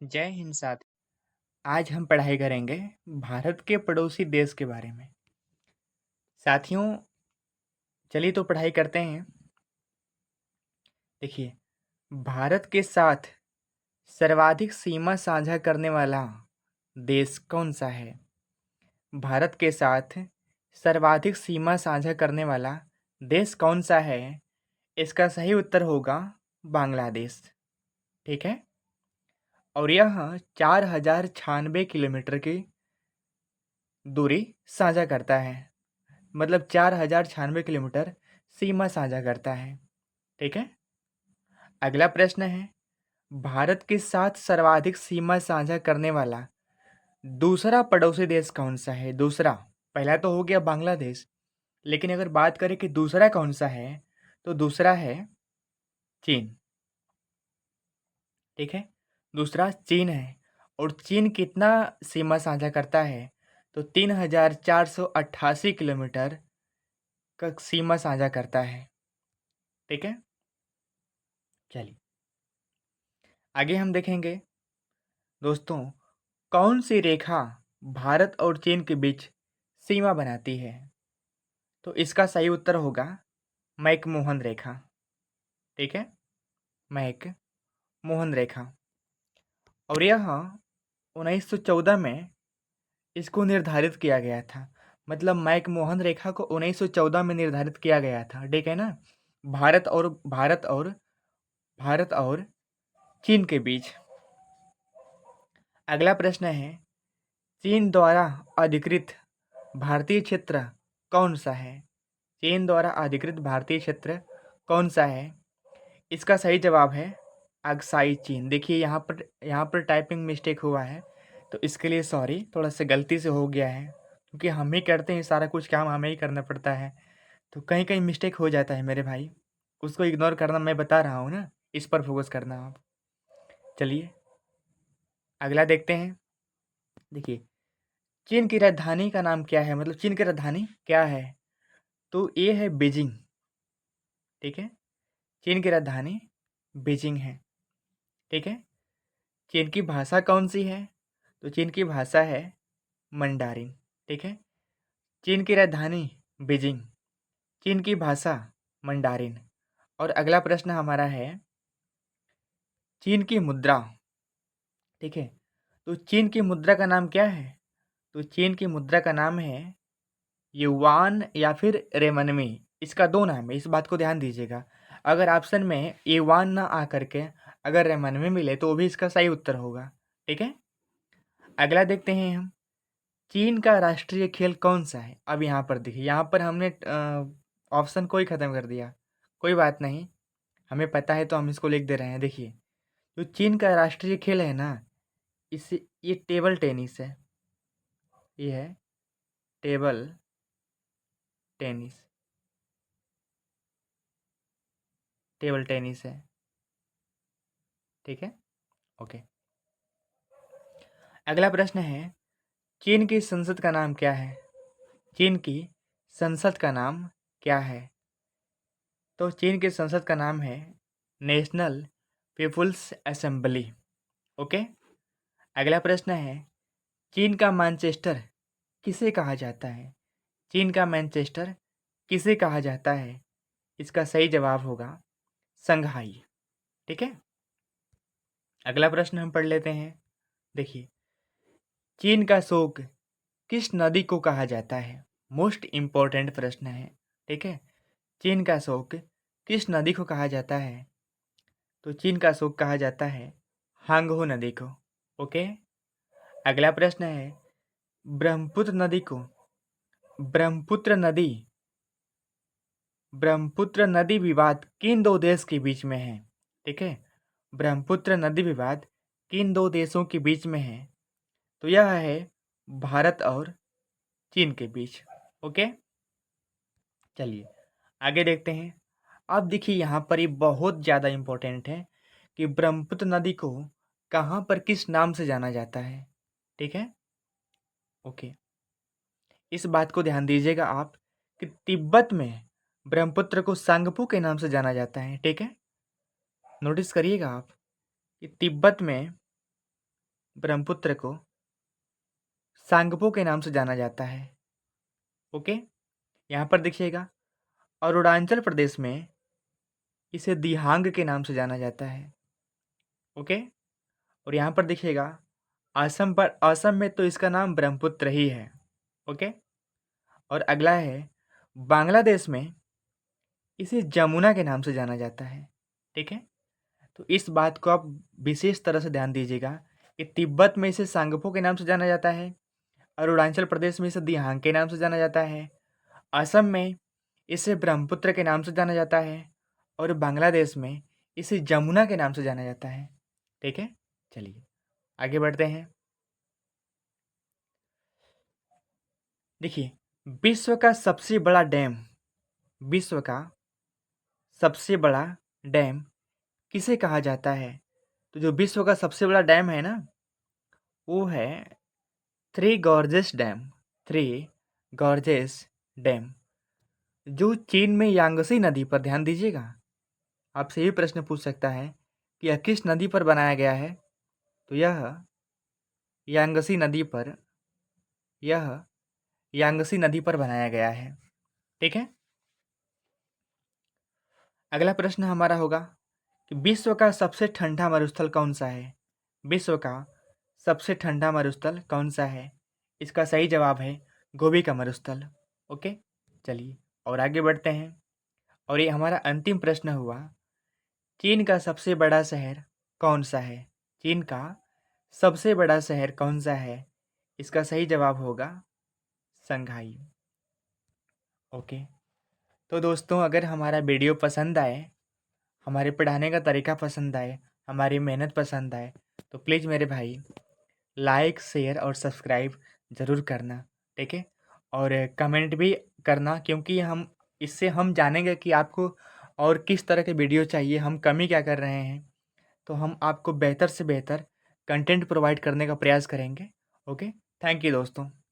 जय हिंद साथी। आज हम पढ़ाई करेंगे भारत के पड़ोसी देश के बारे में। साथियों, चलिए तो पढ़ाई करते हैं। देखिए, भारत के साथ सर्वाधिक सीमा साझा करने वाला देश कौन सा है? भारत के साथ सर्वाधिक सीमा साझा करने वाला देश कौन सा है? इसका सही उत्तर होगा बांग्लादेश। ठीक है। और यह 4096 किलोमीटर की दूरी साझा करता है। मतलब 4096 किलोमीटर सीमा साझा करता है। ठीक है। अगला प्रश्न है, भारत के साथ सर्वाधिक सीमा साझा करने वाला दूसरा पड़ोसी देश कौन सा है? दूसरा, पहला तो हो गया बांग्लादेश, लेकिन अगर बात करें कि दूसरा कौन सा है, तो दूसरा है चीन। ठीक है, दूसरा चीन है। और चीन कितना सीमा साझा करता है? तो 3488 किलोमीटर का सीमा साझा करता है। ठीक है, चलिए आगे हम देखेंगे। दोस्तों, कौन सी रेखा भारत और चीन के बीच सीमा बनाती है? तो इसका सही उत्तर होगा मैकमोहन रेखा। ठीक है, मैकमोहन रेखा। और यह 1914 में इसको निर्धारित किया गया था। मतलब मैकमोहन रेखा को 1914 में निर्धारित किया गया था। ठीक है ना। भारत और चीन के बीच। अगला प्रश्न है, चीन द्वारा अधिकृत भारतीय क्षेत्र कौन सा है? चीन द्वारा अधिकृत भारतीय क्षेत्र कौन सा है? इसका सही जवाब है अक्साई चीन। देखिए, यहाँ पर टाइपिंग मिस्टेक हुआ है, तो इसके लिए सॉरी, थोड़ा सा गलती से हो गया है, क्योंकि हम ही करते हैं सारा कुछ काम, हमें ही करना पड़ता है, तो कहीं कहीं मिस्टेक हो जाता है मेरे भाई। उसको इग्नोर करना, मैं बता रहा हूँ ना, इस पर फोकस करना आप। चलिए अगला देखते हैं। देखिए, चीन की राजधानी का नाम क्या है? मतलब चीन की राजधानी क्या है? तो ये है बीजिंग। ठीक है, चीन की राजधानी बीजिंग है। ठीक है। चीन की भाषा कौन सी है? तो चीन की भाषा है मंडारिन। ठीक है, चीन की राजधानी बीजिंग, चीन की भाषा मंडारिन। और अगला प्रश्न हमारा है, चीन की मुद्रा। ठीक है, तो चीन की मुद्रा का नाम क्या है? तो चीन की मुद्रा का नाम है युवान या फिर रेमनमी। इसका दो नाम है, इस बात को ध्यान दीजिएगा। अगर ऑप्शन में युवान ना आ करके अगर रेमनमी मिले तो वो भी इसका सही उत्तर होगा। ठीक है, अगला देखते हैं हम, चीन का राष्ट्रीय खेल कौन सा है? अब यहाँ पर देखिए, यहाँ पर हमने ऑप्शन को ही ख़त्म कर दिया। कोई बात नहीं, हमें पता है तो हम इसको लिख दे रहे हैं। देखिए, जो चीन का राष्ट्रीय खेल है ना, इसे ये टेबल टेनिस है। ये है टेबल टेनिस। टेबल टेनिस है। ठीक है, ओके। अगला प्रश्न है, चीन की संसद का नाम क्या है? चीन की संसद का नाम क्या है? तो चीन की संसद का नाम है नेशनल पीपुल्स असेंबली। ओके। अगला प्रश्न है, चीन का मैनचेस्टर किसे कहा जाता है? चीन का मैनचेस्टर किसे कहा जाता है? इसका सही जवाब होगा संघाई। ठीक है, अगला प्रश्न हम पढ़ लेते हैं। देखिए, चीन का शोक किस नदी को कहा जाता है? मोस्ट इंपॉर्टेंट प्रश्न है। ठीक है, चीन का शोक किस नदी को कहा जाता है? तो चीन का शोक कहा जाता है हांगहो नदी को। ओके। अगला प्रश्न है, ब्रह्मपुत्र नदी को ब्रह्मपुत्र नदी ब्रह्मपुत्र नदी विवाद किन दो देश के बीच में है? ठीक है, ब्रह्मपुत्र नदी विवाद किन दो देशों के बीच में है? तो यह है भारत और चीन के बीच। ओके, चलिए आगे देखते हैं। अब देखिए, यहाँ पर ये बहुत ज़्यादा इम्पोर्टेंट है कि ब्रह्मपुत्र नदी को कहाँ पर किस नाम से जाना जाता है। ठीक है, ओके। इस बात को ध्यान दीजिएगा आप कि तिब्बत में ब्रह्मपुत्र को सांगपो के नाम से जाना जाता है। ठीक है, नोटिस करिएगा आप कि तिब्बत में ब्रह्मपुत्र को सांगपो के नाम से जाना जाता है। ओके, यहाँ पर देखिएगा अरुणाचल प्रदेश में इसे दिहांग के नाम से जाना जाता है। ओके, और यहाँ पर देखिएगा असम में तो इसका नाम ब्रह्मपुत्र ही है। ओके, और अगला है बांग्लादेश में इसे जमुना के नाम से जाना जाता है। ठीक है, तो इस बात को आप विशेष तरह से ध्यान दीजिएगा कि तिब्बत में इसे सांगपो के नाम से जाना जाता है, अरुणाचल प्रदेश में इसे दिहांग के नाम से जाना जाता है, असम में इसे ब्रह्मपुत्र के नाम से जाना जाता है और बांग्लादेश में इसे जमुना के नाम से जाना जाता है। ठीक है, चलिए आगे बढ़ते हैं। देखिए, विश्व का सबसे बड़ा डैम किसे कहा जाता है? तो जो विश्व का सबसे बड़ा डैम है ना, वो है थ्री गॉर्जेस डैम, जो चीन में यांगसी नदी पर, ध्यान दीजिएगा, आपसे ये प्रश्न पूछ सकता है कि यह किस नदी पर बनाया गया है? तो यह यांगसी नदी पर बनाया गया है। ठीक है, अगला प्रश्न हमारा होगा कि विश्व का सबसे ठंडा मरुस्थल कौन सा है? विश्व का सबसे ठंडा मरुस्थल कौन सा है? इसका सही जवाब है गोबी का मरुस्थल। ओके, चलिए और आगे बढ़ते हैं। और ये हमारा अंतिम प्रश्न हुआ, चीन का सबसे बड़ा शहर कौन सा है? चीन का सबसे बड़ा शहर कौन सा है? इसका सही जवाब होगा संघाई। ओके, तो दोस्तों अगर हमारा वीडियो पसंद आए, हमारे पढ़ाने का तरीका पसंद आए, हमारी मेहनत पसंद आए, तो प्लीज़ मेरे भाई लाइक, शेयर और सब्सक्राइब ज़रूर करना। ठीक है, और कमेंट भी करना, क्योंकि इससे हम जानेंगे कि आपको और किस तरह के वीडियो चाहिए, हम कमी क्या कर रहे हैं, तो हम आपको बेहतर से बेहतर कंटेंट प्रोवाइड करने का प्रयास करेंगे। ओके, थैंक यू दोस्तों।